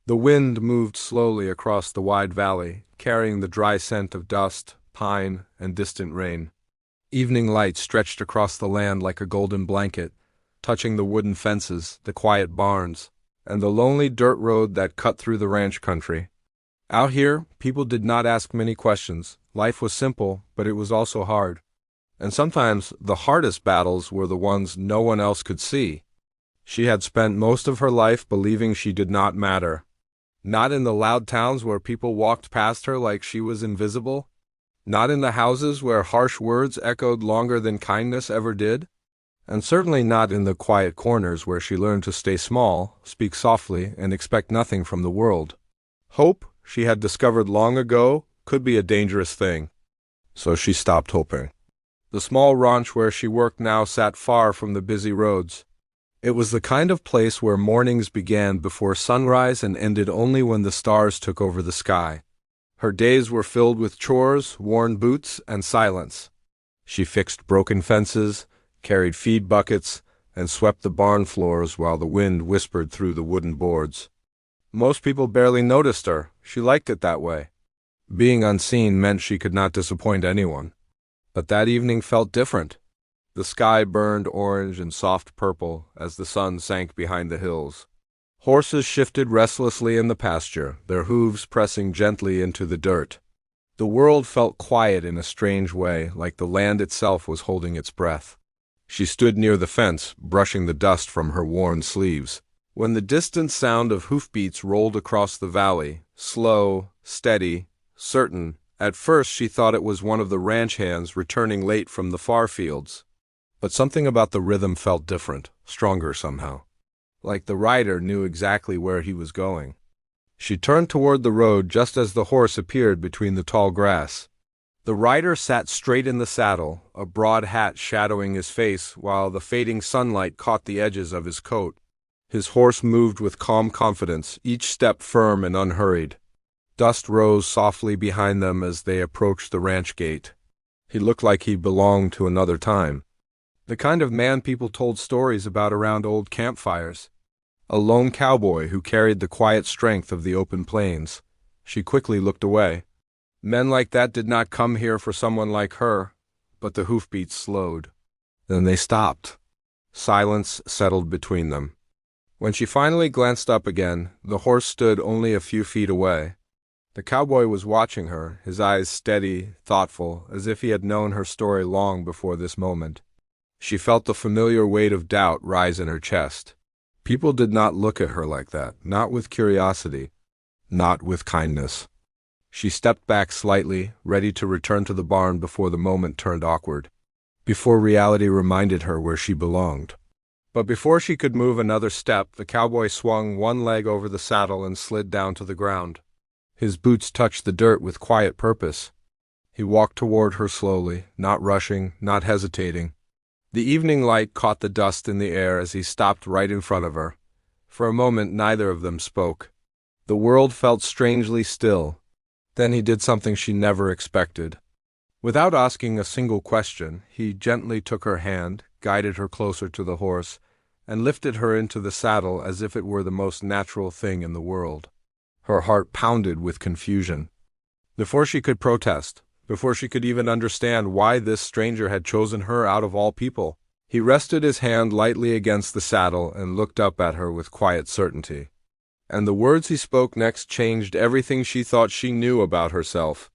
The wind moved slowly across the wide valley, carrying the dry scent of dust, pine, and distant rain. Evening light stretched across the land like a golden blanket, touching the wooden fences, the quiet barns, and the lonely dirt road that cut through the ranch country. Out here, people did not ask many questions. Life was simple, but it was also hard. And sometimes the hardest battles were the ones no one else could see. She had spent most of her life believing she did not matter. Not in the loud towns where people walked past her like she was invisible. Not in the houses where harsh words echoed longer than kindness ever did. And certainly not in the quiet corners where she learned to stay small, speak softly, and expect nothing from the world. Hope, she had discovered long ago, could be a dangerous thing. So she stopped hoping. The small ranch where she worked now sat far from the busy roads. It was the kind of place where mornings began before sunrise and ended only when the stars took over the sky. Her days were filled with chores, worn boots, and silence. She fixed broken fences, carried feed buckets, and swept the barn floors while the wind whispered through the wooden boards. Most people barely noticed her. She liked it that way. Being unseen meant she could not disappoint anyone. But that evening felt different. The sky burned orange and soft purple as the sun sank behind the hills. Horses shifted restlessly in the pasture, their hooves pressing gently into the dirt. The world felt quiet in a strange way, like the land itself was holding its breath. She stood near the fence, brushing the dust from her worn sleeves, when the distant sound of hoofbeats rolled across the valley, slow, steady, certain. At first she thought it was one of the ranch hands returning late from the far fields. But something about the rhythm felt different, stronger somehow. Like the rider knew exactly where he was going. She turned toward the road just as the horse appeared between the tall grass. The rider sat straight in the saddle, a broad hat shadowing his face while the fading sunlight caught the edges of his coat. His horse moved with calm confidence, each step firm and unhurried. Dust rose softly behind them as they approached the ranch gate. He looked like he belonged to another time. The kind of man people told stories about around old campfires. A lone cowboy who carried the quiet strength of the open plains. She quickly looked away. Men like that did not come here for someone like her, but the hoofbeats slowed. Then they stopped. Silence settled between them. When she finally glanced up again, the horse stood only a few feet away. The cowboy was watching her, his eyes steady, thoughtful, as if he had known her story long before this moment. She felt the familiar weight of doubt rise in her chest. People did not look at her like that, not with curiosity, not with kindness. She stepped back slightly, ready to return to the barn before the moment turned awkward, before reality reminded her where she belonged. But before she could move another step, the cowboy swung one leg over the saddle and slid down to the ground. His boots touched the dirt with quiet purpose. He walked toward her slowly, not rushing, not hesitating. The evening light caught the dust in the air as he stopped right in front of her. For a moment neither of them spoke. The world felt strangely still. Then he did something she never expected. Without asking a single question, he gently took her hand, guided her closer to the horse, and lifted her into the saddle as if it were the most natural thing in the world. Her heart pounded with confusion. Before she could protest, before she could even understand why this stranger had chosen her out of all people, he rested his hand lightly against the saddle and looked up at her with quiet certainty. And the words he spoke next changed everything she thought she knew about herself.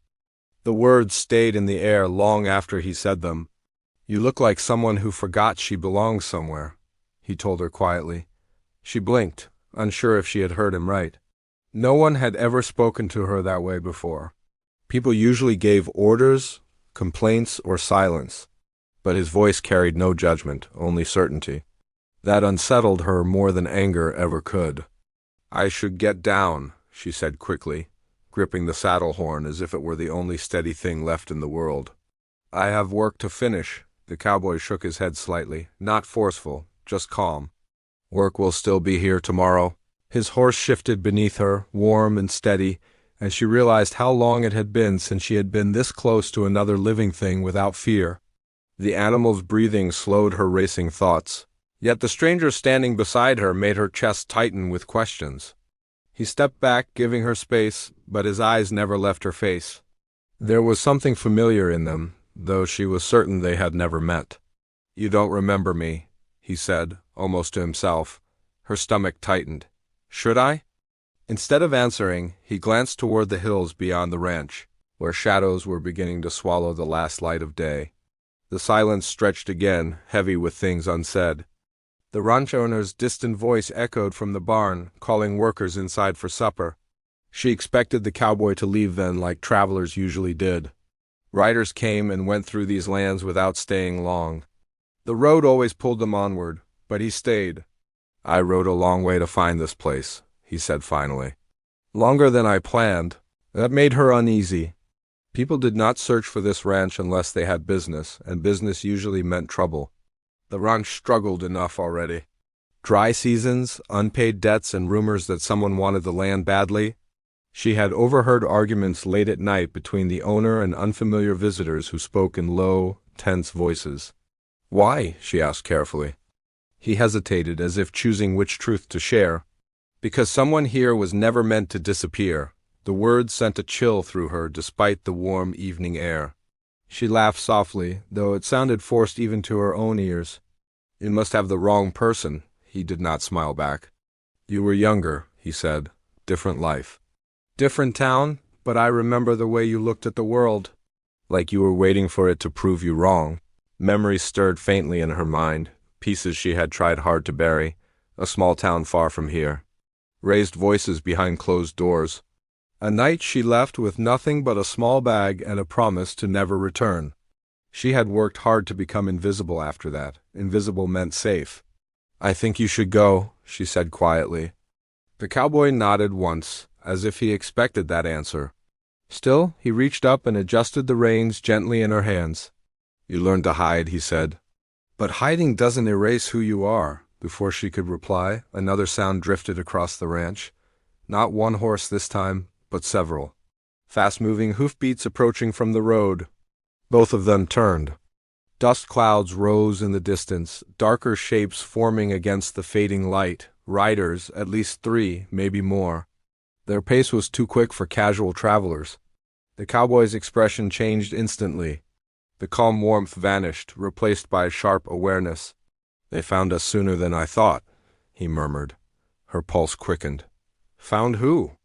The words stayed in the air long after he said them. "You look like someone who forgot she belongs somewhere," he told her quietly. She blinked, unsure if she had heard him right. No one had ever spoken to her that way before. People usually gave orders, complaints, or silence, but his voice carried no judgment, only certainty. That unsettled her more than anger ever could. "I should get down," she said quickly, gripping the saddle horn as if it were the only steady thing left in the world. "I have work to finish." The cowboy shook his head slightly, not forceful, just calm. "Work will still be here tomorrow." His horse shifted beneath her, warm and steady, and she realized how long it had been since she had been this close to another living thing without fear. The animal's breathing slowed her racing thoughts. Yet the stranger standing beside her made her chest tighten with questions. He stepped back, giving her space, but his eyes never left her face. There was something familiar in them, though she was certain they had never met. "You don't remember me," he said, almost to himself. Her stomach tightened. "Should I?" Instead of answering, he glanced toward the hills beyond the ranch, where shadows were beginning to swallow the last light of day. The silence stretched again, heavy with things unsaid. The ranch owner's distant voice echoed from the barn, calling workers inside for supper. She expected the cowboy to leave then, like travelers usually did. Riders came and went through these lands without staying long. The road always pulled them onward, but he stayed. "I rode a long way to find this place," he said finally. "Longer than I planned." That made her uneasy. People did not search for this ranch unless they had business, and business usually meant trouble. The ranch struggled enough already. Dry seasons, unpaid debts, and rumors that someone wanted the land badly. She had overheard arguments late at night between the owner and unfamiliar visitors who spoke in low, tense voices. "Why?" she asked carefully. He hesitated, as if choosing which truth to share. "Because someone here was never meant to disappear." The words sent a chill through her despite the warm evening air. She laughed softly, though it sounded forced even to her own ears. "You must have the wrong person." He did not smile back. "You were younger," he said. "Different life. Different town, but I remember the way you looked at the world. Like you were waiting for it to prove you wrong." Memories stirred faintly in her mind, pieces she had tried hard to bury. A small town far from here. Raised voices behind closed doors. A night she left with nothing but a small bag and a promise to never return. She had worked hard to become invisible after that. Invisible meant safe. "I think you should go," she said quietly. The cowboy nodded once, as if he expected that answer. Still, he reached up and adjusted the reins gently in her hands. "You learned to hide," he said. "But hiding doesn't erase who you are." Before she could reply, another sound drifted across the ranch. Not one horse this time, but several. Fast-moving hoofbeats approaching from the road. Both of them turned. Dust clouds rose in the distance, darker shapes forming against the fading light. Riders, at least 3, maybe more. Their pace was too quick for casual travelers. The cowboy's expression changed instantly. The calm warmth vanished, replaced by a sharp awareness. "They found us sooner than I thought," he murmured. Her pulse quickened. "Found who?"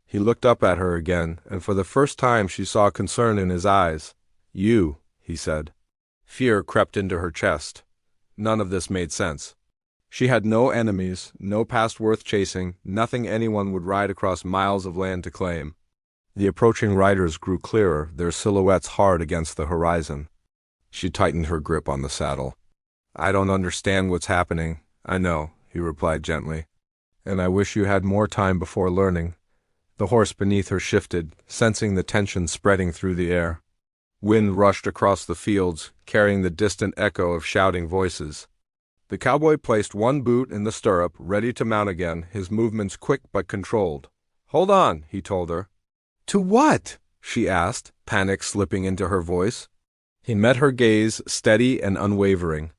He looked up at her again, and for the first time she saw concern in his eyes. "You," he said. Fear crept into her chest. None of this made sense. She had no enemies, no past worth chasing, nothing anyone would ride across miles of land to claim. The approaching riders grew clearer, their silhouettes hard against the horizon. She tightened her grip on the saddle. "I don't understand what's happening." "I know," he replied gently. "And I wish you had more time before learning." The horse beneath her shifted, sensing the tension spreading through the air. Wind rushed across the fields, carrying the distant echo of shouting voices. The cowboy placed one boot in the stirrup, ready to mount again, his movements quick but controlled. "Hold on," he told her. "To what?" she asked, panic slipping into her voice. He met her gaze, steady and unwavering.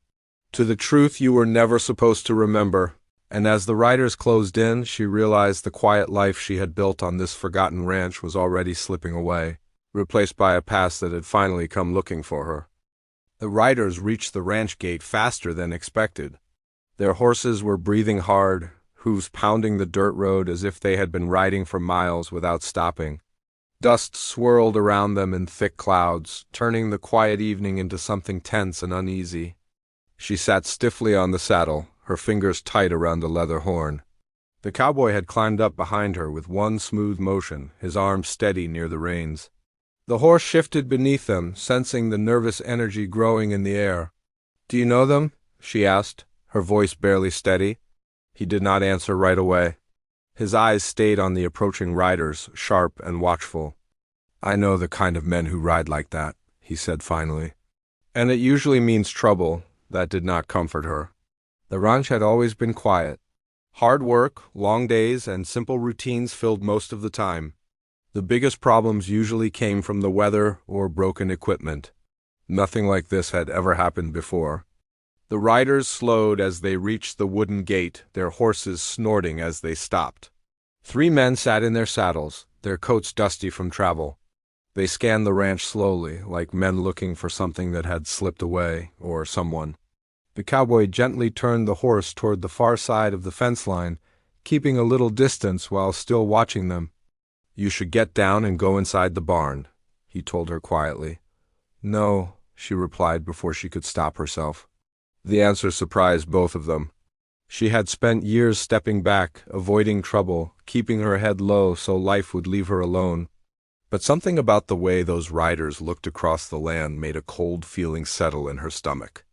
"To the truth you were never supposed to remember." And as the riders closed in, she realized the quiet life she had built on this forgotten ranch was already slipping away, replaced by a past that had finally come looking for her. The riders reached the ranch gate faster than expected. Their horses were breathing hard, hooves pounding the dirt road as if they had been riding for miles without stopping. Dust swirled around them in thick clouds, turning the quiet evening into something tense and uneasy. She sat stiffly on the saddle, her fingers tight around the leather horn. The cowboy had climbed up behind her with one smooth motion, his arm steady near the reins. The horse shifted beneath them, sensing the nervous energy growing in the air. "Do you know them?" she asked, her voice barely steady. He did not answer right away. His eyes stayed on the approaching riders, sharp and watchful. "I know the kind of men who ride like that," he said finally. "And it usually means trouble." That did not comfort her. The ranch had always been quiet. Hard work, long days, and simple routines filled most of the time. The biggest problems usually came from the weather or broken equipment. Nothing like this had ever happened before. The riders slowed as they reached the wooden gate, their horses snorting as they stopped. 3 men sat in their saddles, their coats dusty from travel. They scanned the ranch slowly, like men looking for something that had slipped away, or someone. The cowboy gently turned the horse toward the far side of the fence line, keeping a little distance while still watching them. "You should get down and go inside the barn," he told her quietly. "No," she replied before she could stop herself. The answer surprised both of them. She had spent years stepping back, avoiding trouble, keeping her head low so life would leave her alone. But something about the way those riders looked across the land made a cold feeling settle in her stomach.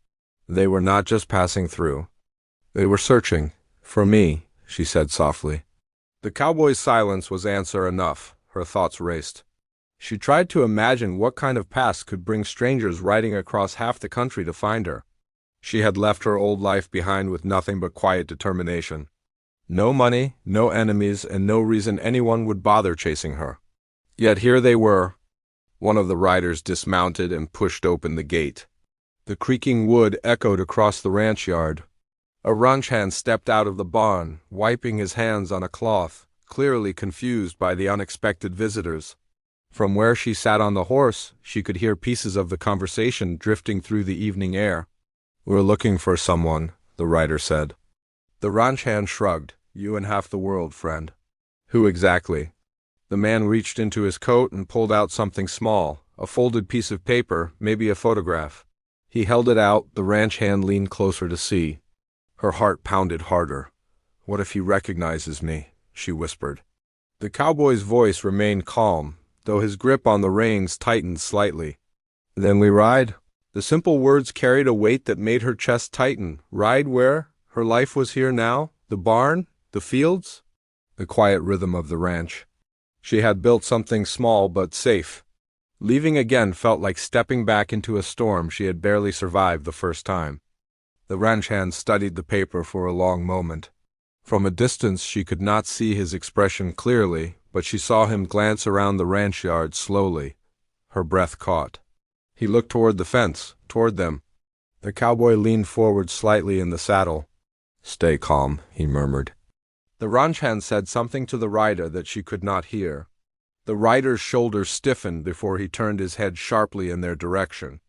They were not just passing through. They were searching. "For me," she said softly. The cowboy's silence was answer enough. Her thoughts raced. She tried to imagine what kind of past could bring strangers riding across half the country to find her. She had left her old life behind with nothing but quiet determination. No money, no enemies, and no reason anyone would bother chasing her. Yet here they were. One of the riders dismounted and pushed open the gate. The creaking wood echoed across the ranch yard. A ranch hand stepped out of the barn, wiping his hands on a cloth, clearly confused by the unexpected visitors. From where she sat on the horse, she could hear pieces of the conversation drifting through the evening air. "We're looking for someone," the rider said. The ranch hand shrugged. "You and half the world, friend." "Who exactly?" The man reached into his coat and pulled out something small, a folded piece of paper, maybe a photograph. He held it out. The ranch hand leaned closer to see. Her heart pounded harder. "What if he recognizes me?" she whispered. The cowboy's voice remained calm, though his grip on the reins tightened slightly. "Then we ride?" The simple words carried a weight that made her chest tighten. Ride where? Her life was here now? The barn? The fields? The quiet rhythm of the ranch. She had built something small but safe. Leaving again felt like stepping back into a storm she had barely survived the first time. The ranch hand studied the paper for a long moment. From a distance she could not see his expression clearly, but she saw him glance around the ranch yard slowly. Her breath caught. He looked toward the fence, toward them. The cowboy leaned forward slightly in the saddle. "Stay calm," he murmured. The ranch hand said something to the rider that she could not hear. The rider's shoulders stiffened before he turned his head sharply in their direction.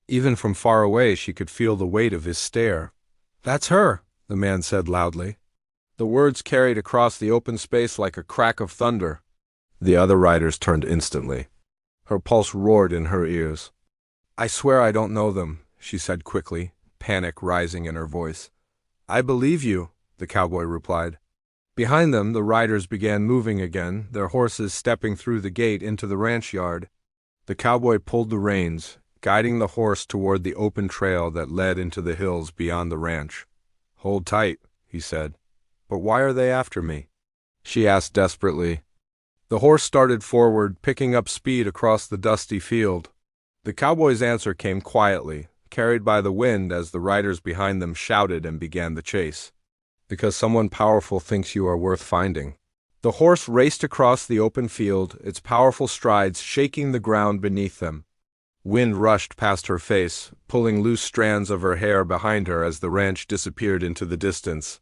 Even from far away she could feel the weight of his stare. "That's her," the man said loudly. The words carried across the open space like a crack of thunder. The other riders turned instantly. Her pulse roared in her ears. "I swear I don't know them," she said quickly, panic rising in her voice. "I believe you," the cowboy replied. Behind them, the riders began moving again, their horses stepping through the gate into the ranch yard. The cowboy pulled the reins, guiding the horse toward the open trail that led into the hills beyond the ranch. "Hold tight," he said. "But why are they after me?" she asked desperately. The horse started forward, picking up speed across the dusty field. The cowboy's answer came quietly, carried by the wind as the riders behind them shouted and began the chase. "Because someone powerful thinks you are worth finding." The horse raced across the open field, its powerful strides shaking the ground beneath them. Wind rushed past her face, pulling loose strands of her hair behind her as the ranch disappeared into the distance.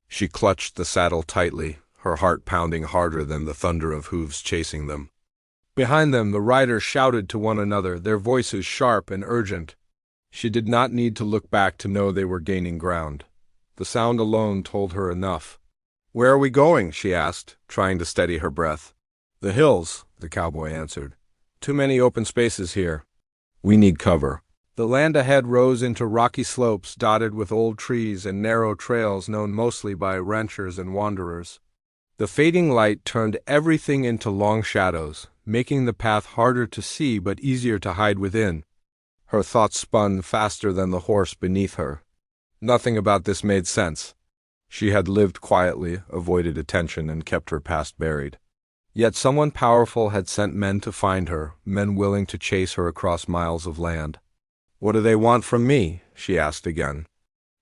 She clutched the saddle tightly, her heart pounding harder than the thunder of hooves chasing them. Behind them, the riders shouted to one another, their voices sharp and urgent. She did not need to look back to know they were gaining ground. The sound alone told her enough. "Where are we going?" she asked, trying to steady her breath. "The hills," the cowboy answered. "Too many open spaces here. We need cover." The land ahead rose into rocky slopes dotted with old trees and narrow trails known mostly by ranchers and wanderers. The fading light turned everything into long shadows, making the path harder to see but easier to hide within. Her thoughts spun faster than the horse beneath her. Nothing about this made sense. She had lived quietly, avoided attention, and kept her past buried. Yet someone powerful had sent men to find her, men willing to chase her across miles of land. "What do they want from me?" she asked again.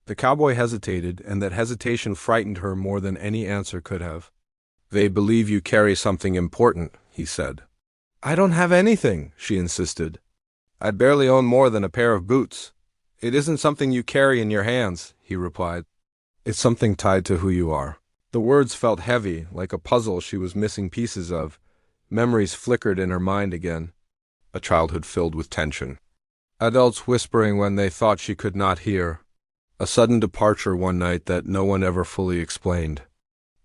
The cowboy hesitated, and that hesitation frightened her more than any answer could have. "They believe you carry something important," he said. "I don't have anything," she insisted. "I barely own more than a pair of boots." "It isn't something you carry in your hands," he replied. "It's something tied to who you are." The words felt heavy, like a puzzle she was missing pieces of. Memories flickered in her mind again. A childhood filled with tension. Adults whispering when they thought she could not hear. A sudden departure one night that no one ever fully explained.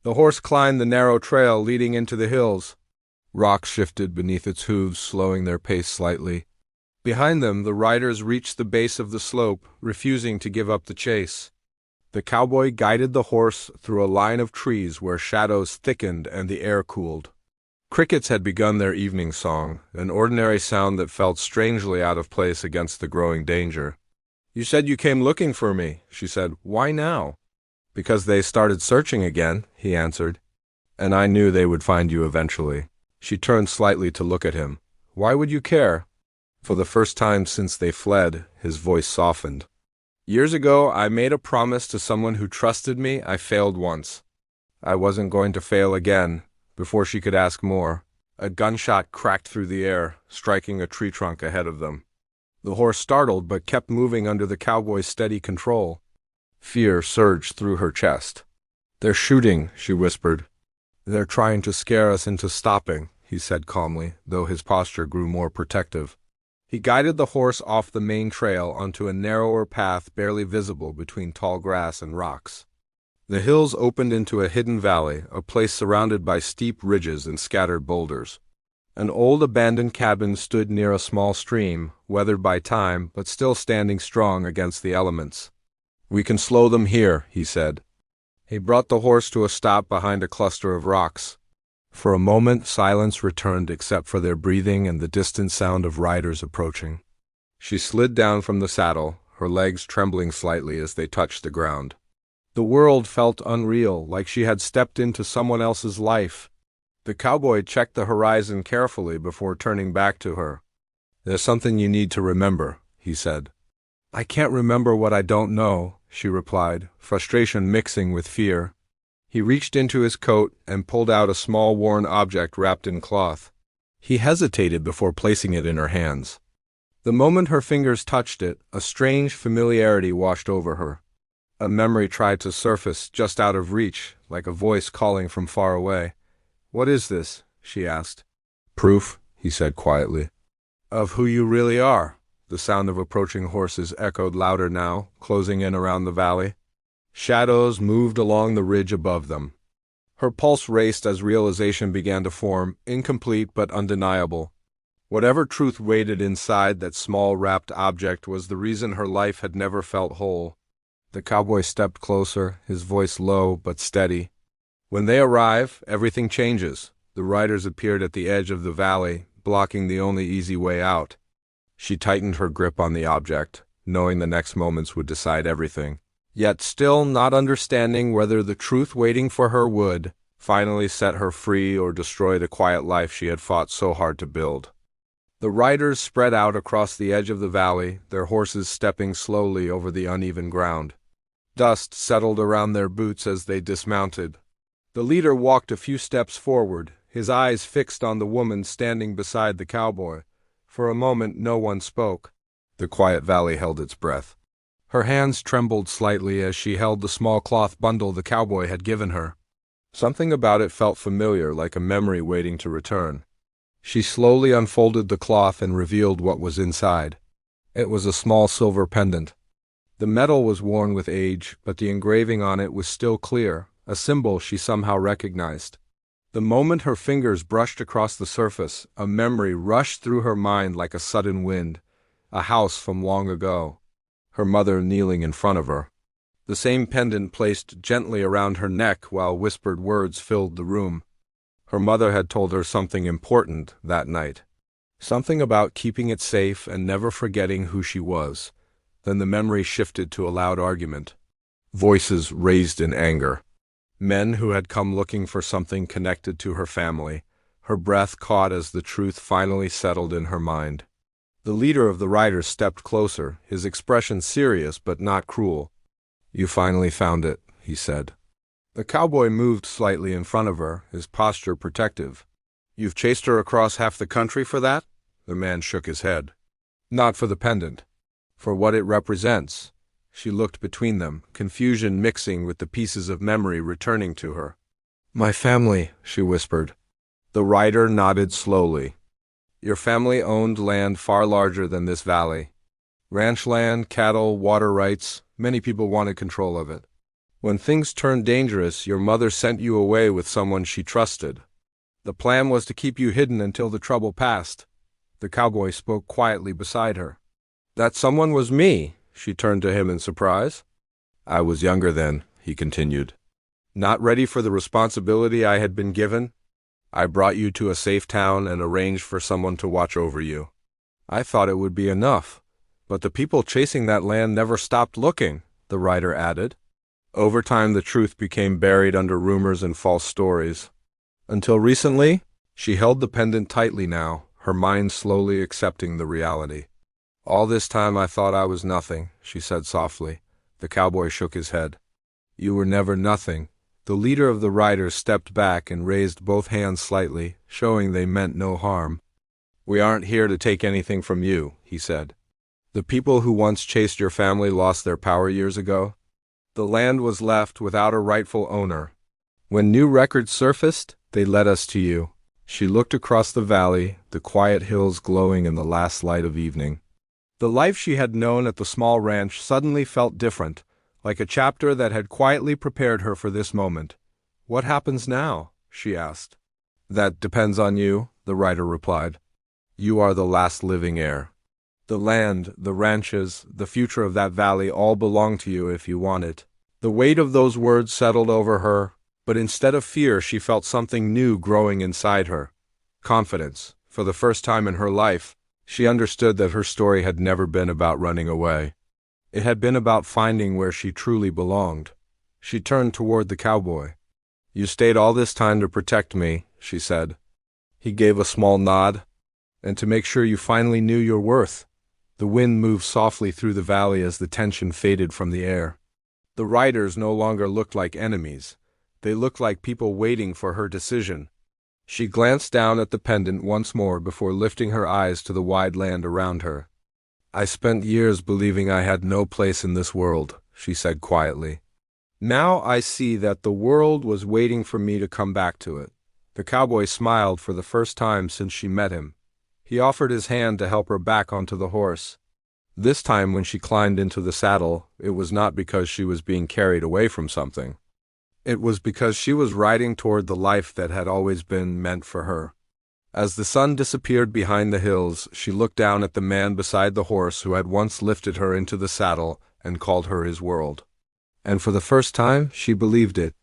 The horse climbed the narrow trail leading into the hills. Rocks shifted beneath its hooves, slowing their pace slightly. Behind them, the riders reached the base of the slope, refusing to give up the chase. The cowboy guided the horse through a line of trees where shadows thickened and the air cooled. Crickets had begun their evening song, an ordinary sound that felt strangely out of place against the growing danger. "You said you came looking for me," she said. "Why now?" "Because they started searching again," he answered. "And I knew they would find you eventually." She turned slightly to look at him. "Why would you care?" For the first time since they fled, his voice softened. "Years ago, I made a promise to someone who trusted me. I failed once. I wasn't going to fail again." Before she could ask more, a gunshot cracked through the air, striking a tree trunk ahead of them. The horse startled but kept moving under the cowboy's steady control. Fear surged through her chest. "They're shooting," she whispered. "They're trying to scare us into stopping," he said calmly, though his posture grew more protective. He guided the horse off the main trail onto a narrower path barely visible between tall grass and rocks. The hills opened into a hidden valley, a place surrounded by steep ridges and scattered boulders. An old abandoned cabin stood near a small stream, weathered by time but still standing strong against the elements. "We can slow them here," he said. He brought the horse to a stop behind a cluster of rocks. For a moment, silence returned except for their breathing and the distant sound of riders approaching. She slid down from the saddle, her legs trembling slightly as they touched the ground. The world felt unreal, like she had stepped into someone else's life. The cowboy checked the horizon carefully before turning back to her. "There's something you need to remember," he said. "I can't remember what I don't know," she replied, frustration mixing with fear. He reached into his coat and pulled out a small worn object wrapped in cloth. He hesitated before placing it in her hands. The moment her fingers touched it, a strange familiarity washed over her. A memory tried to surface just out of reach, like a voice calling from far away. "What is this?" she asked. "Proof," he said quietly. "Of who you really are." The sound of approaching horses echoed louder now, closing in around the valley. Shadows moved along the ridge above them. Her pulse raced as realization began to form, incomplete but undeniable. Whatever truth waited inside that small wrapped object was the reason her life had never felt whole. The cowboy stepped closer, his voice low but steady. "When they arrive, everything changes." The riders appeared at the edge of the valley, blocking the only easy way out. She tightened her grip on the object, knowing the next moments would decide everything, yet still not understanding whether the truth waiting for her would finally set her free or destroy the quiet life she had fought so hard to build. The riders spread out across the edge of the valley, their horses stepping slowly over the uneven ground. Dust settled around their boots as they dismounted. The leader walked a few steps forward, his eyes fixed on the woman standing beside the cowboy. For a moment no one spoke. The quiet valley held its breath. Her hands trembled slightly as she held the small cloth bundle the cowboy had given her. Something about it felt familiar, like a memory waiting to return. She slowly unfolded the cloth and revealed what was inside. It was a small silver pendant. The metal was worn with age, but the engraving on it was still clear, a symbol she somehow recognized. The moment her fingers brushed across the surface, a memory rushed through her mind like a sudden wind. A house from long ago. Her mother kneeling in front of her. The same pendant placed gently around her neck while whispered words filled the room. Her mother had told her something important that night. Something about keeping it safe and never forgetting who she was. Then the memory shifted to a loud argument. Voices raised in anger. Men who had come looking for something connected to her family. Her breath caught as the truth finally settled in her mind. The leader of the riders stepped closer, his expression serious but not cruel. "You finally found it," he said. The cowboy moved slightly in front of her, his posture protective. "You've chased her across half the country for that?" The man shook his head. "Not for the pendant. For what it represents. She looked between them, confusion mixing with the pieces of memory returning to her. "My family," she whispered. The rider nodded slowly. "Your family owned land far larger than this valley. Ranch land, cattle, water rights, many people wanted control of it. When things turned dangerous, your mother sent you away with someone she trusted. The plan was to keep you hidden until the trouble passed." The cowboy spoke quietly beside her. "That someone was me." She turned to him in surprise. "I was younger then," he continued. "Not ready for the responsibility I had been given. I brought you to a safe town and arranged for someone to watch over you. I thought it would be enough. But the people chasing that land never stopped looking," the rider added. "Over time the truth became buried under rumors and false stories. Until recently," she held the pendant tightly now, her mind slowly accepting the reality. "All this time I thought I was nothing," she said softly. The cowboy shook his head. "You were never nothing." The leader of the riders stepped back and raised both hands slightly, showing they meant no harm. "We aren't here to take anything from you," he said. "The people who once chased your family lost their power years ago. The land was left without a rightful owner. When new records surfaced, they led us to you." She looked across the valley, the quiet hills glowing in the last light of evening. The life she had known at the small ranch suddenly felt different, like a chapter that had quietly prepared her for this moment. "What happens now?" she asked. "That depends on you," the rider replied. "You are the last living heir. The land, the ranches, the future of that valley all belong to you if you want it." The weight of those words settled over her, but instead of fear she felt something new growing inside her. Confidence. For the first time in her life, she understood that her story had never been about running away. It had been about finding where she truly belonged. She turned toward the cowboy. "You stayed all this time to protect me," she said. He gave a small nod. "And to make sure you finally knew your worth." The wind moved softly through the valley as the tension faded from the air. The riders no longer looked like enemies. They looked like people waiting for her decision. She glanced down at the pendant once more before lifting her eyes to the wide land around her. "I spent years believing I had no place in this world," she said quietly. "Now I see that the world was waiting for me to come back to it." The cowboy smiled for the first time since she met him. He offered his hand to help her back onto the horse. This time when she climbed into the saddle, it was not because she was being carried away from something. It was because she was riding toward the life that had always been meant for her. As the sun disappeared behind the hills, she looked down at the man beside the horse who had once lifted her into the saddle and called her his world. And for the first time, she believed it.